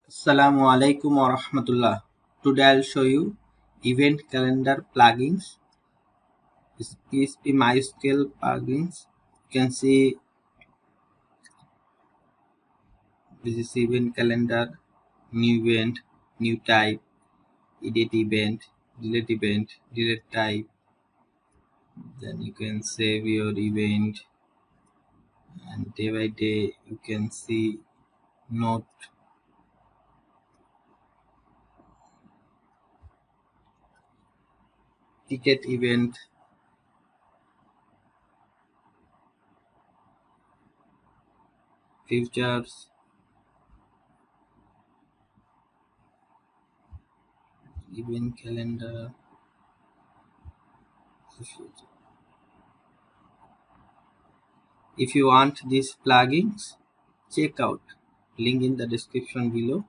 Assalamu alaikum wa rahmatullah. Today I'll show you event calendar plugins. This PHP MySQL plugins. You can see this is event calendar, new event, new type, edit event, delete type. Then you can save your event, and day by day you can see note, ticket event, features, event calendar. If you want these plugins, check out link in the description below.